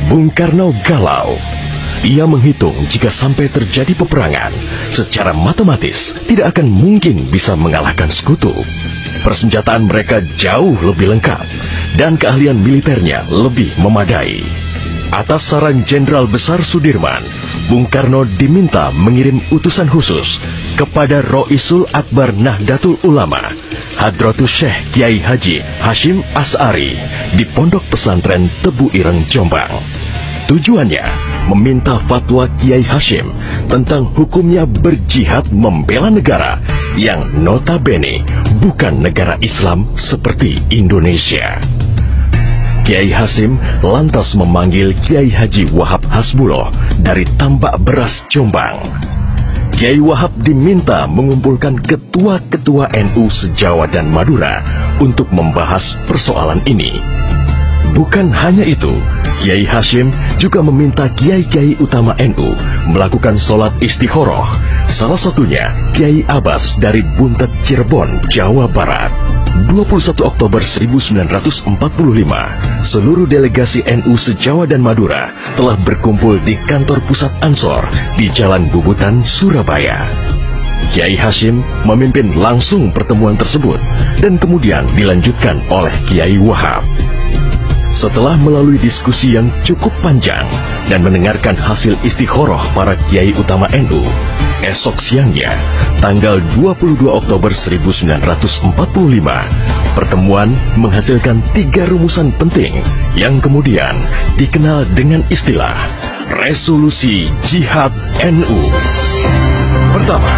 Bung Karno galau. Ia menghitung jika sampai terjadi peperangan, secara matematis tidak akan mungkin bisa mengalahkan sekutu. Persenjataan mereka jauh lebih lengkap dan keahlian militernya lebih memadai. Atas saran Jenderal Besar Sudirman, Bung Karno diminta mengirim utusan khusus kepada Roisul Akbar Nahdlatul Ulama, Hadratus Syekh Kiai Haji Hashim Asy'ari di Pondok Pesantren Tebu Ireng, Jombang. Tujuannya meminta fatwa Kiai Hashim tentang hukumnya berjihad membela negara yang notabene bukan negara Islam seperti Indonesia. Kiai Hashim lantas memanggil Kiai Haji Wahab Hasbuloh dari Tambak Beras, Jombang. Kiai Wahab diminta mengumpulkan ketua-ketua NU se-Jawa dan Madura untuk membahas persoalan ini. Bukan hanya itu, Kiai Hashim juga meminta kiai-kiai utama NU melakukan sholat istikharah, salah satunya Kiai Abbas dari Buntet, Cirebon, Jawa Barat. 21 Oktober 1945, seluruh delegasi NU se-Jawa dan Madura telah berkumpul di kantor pusat Ansor di Jalan Bubutan, Surabaya. Kiai Hashim memimpin langsung pertemuan tersebut dan kemudian dilanjutkan oleh Kiai Wahab. Setelah melalui diskusi yang cukup panjang dan mendengarkan hasil istikharah para kiai utama NU, esok siangnya, tanggal 22 Oktober 1945, pertemuan menghasilkan 3 rumusan penting yang kemudian dikenal dengan istilah Resolusi Jihad NU. Pertama,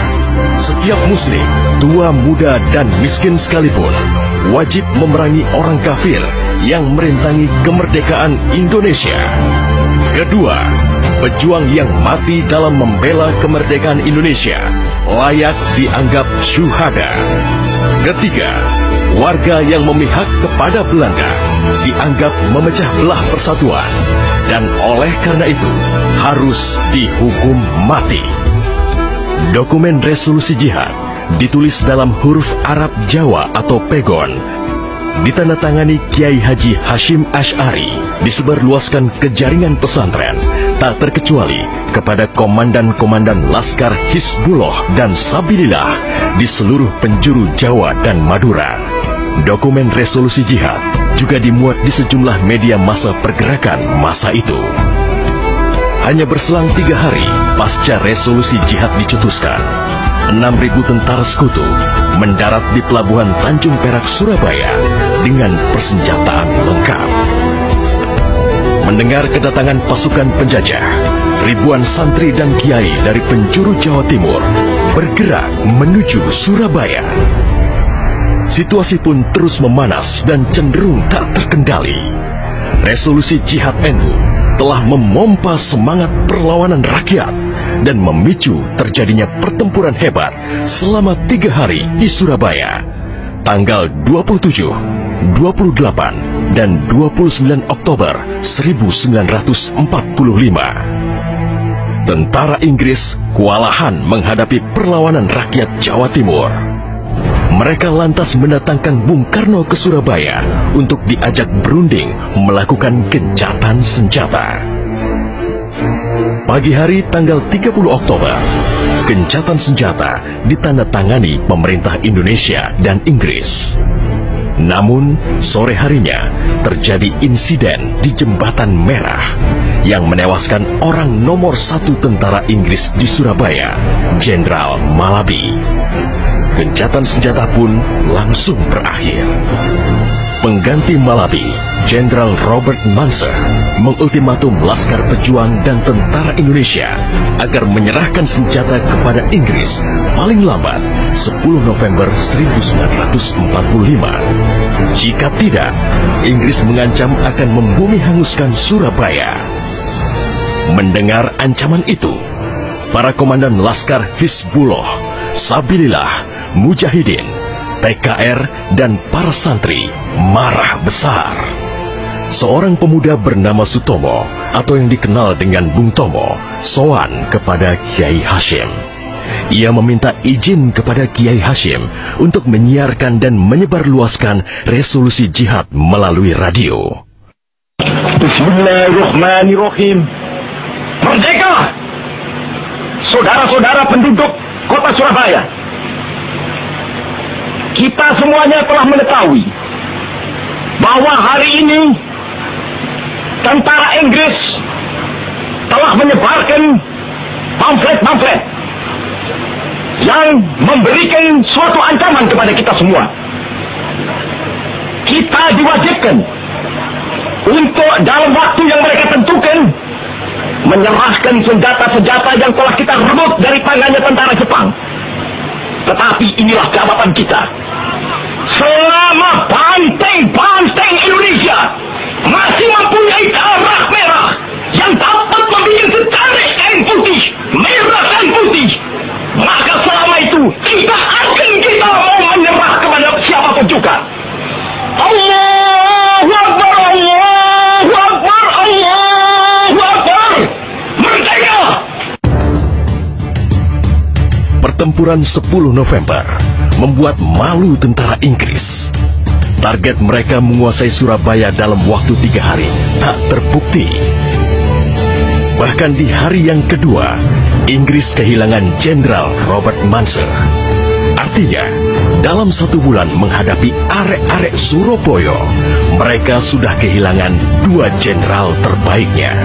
setiap muslim, tua, muda, dan miskin sekalipun, wajib memerangi orang kafir yang merintangi kemerdekaan Indonesia. Kedua, pejuang yang mati dalam membela kemerdekaan Indonesia layak dianggap syuhada. Ketiga, warga yang memihak kepada Belanda dianggap memecah belah persatuan dan oleh karena itu harus dihukum mati. Dokumen resolusi jihad ditulis dalam huruf Arab Jawa atau pegon, ditandatangani Kiai Haji Hashim Asy'ari, disebarluaskan ke jaringan pesantren, tak terkecuali kepada komandan-komandan Laskar Hizbullah dan Sabilillah di seluruh penjuru Jawa dan Madura. Dokumen resolusi jihad juga dimuat di sejumlah media massa pergerakan masa itu. Hanya berselang 3 hari pasca resolusi jihad dicetuskan, 6.000 tentara sekutu mendarat di Pelabuhan Tanjung Perak, Surabaya dengan persenjataan lengkap. Mendengar kedatangan pasukan penjajah, ribuan santri dan kiai dari penjuru Jawa Timur bergerak menuju Surabaya. Situasi pun terus memanas dan cenderung tak terkendali. Resolusi jihad NU telah memompa semangat perlawanan rakyat dan memicu terjadinya pertempuran hebat selama 3 hari di Surabaya, tanggal 27, 28, dan 29 Oktober 1945. Tentara Inggris kewalahan menghadapi perlawanan rakyat Jawa Timur. Mereka lantas mendatangkan Bung Karno ke Surabaya untuk diajak berunding melakukan gencatan senjata. Pagi hari tanggal 30 Oktober, gencatan senjata ditandatangani pemerintah Indonesia dan Inggris. Namun, sore harinya terjadi insiden di Jembatan Merah yang menewaskan orang nomor 1 tentara Inggris di Surabaya, Jenderal Malabi. Gencatan senjata pun langsung berakhir. Pengganti Malabi, Jenderal Robert Munser, mengultimatum Laskar Pejuang dan tentara Indonesia agar menyerahkan senjata kepada Inggris paling lambat 10 November 1945. Jika tidak, Inggris mengancam akan membumi hanguskan Surabaya. Mendengar ancaman itu, para komandan Laskar Hizbullah, Sabilillah, Mujahidin, TKR, dan para santri marah besar. Seorang pemuda bernama Sutomo atau yang dikenal dengan Bung Tomo sowan kepada Kiai Hashim. Ia meminta izin kepada Kiai Hashim untuk menyiarkan dan menyebarluaskan resolusi jihad melalui radio. Bismillahirrahmanirrahim. Merdeka! Saudara-saudara penduduk kota Surabaya, kita semuanya telah mengetahui bahwa hari ini tentara Inggris telah menyebarkan pamflet-pamflet yang memberikan suatu ancaman kepada kita semua. Kita diwajibkan untuk dalam waktu yang mereka tentukan menyerahkan senjata-senjata yang telah kita rebut dari tangannya tentara Jepang. Tetapi inilah jawaban kita. Selama banteng-banteng Indonesia masih mempunyai darah merah yang dapat membuat setarik kain putih, merah dan putih, maka selama itu tidak akan kita mau menyerah kepada siapapun juga. Allahu Akbar, Allahu Akbar, Allahu Akbar. Merdeka! Pertempuran 10 November membuat malu tentara Inggris. Target mereka menguasai Surabaya dalam waktu 3 hari tak terbukti. Bahkan di hari yang kedua, Inggris kehilangan Jenderal Robert Munser. Artinya, dalam 1 bulan menghadapi arek-arek Surabaya, mereka sudah kehilangan 2 jenderal terbaiknya.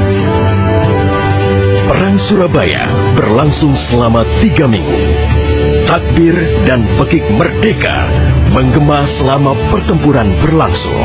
Perang Surabaya berlangsung selama 3 minggu. Takbir dan pekik merdeka menggema selama pertempuran berlangsung.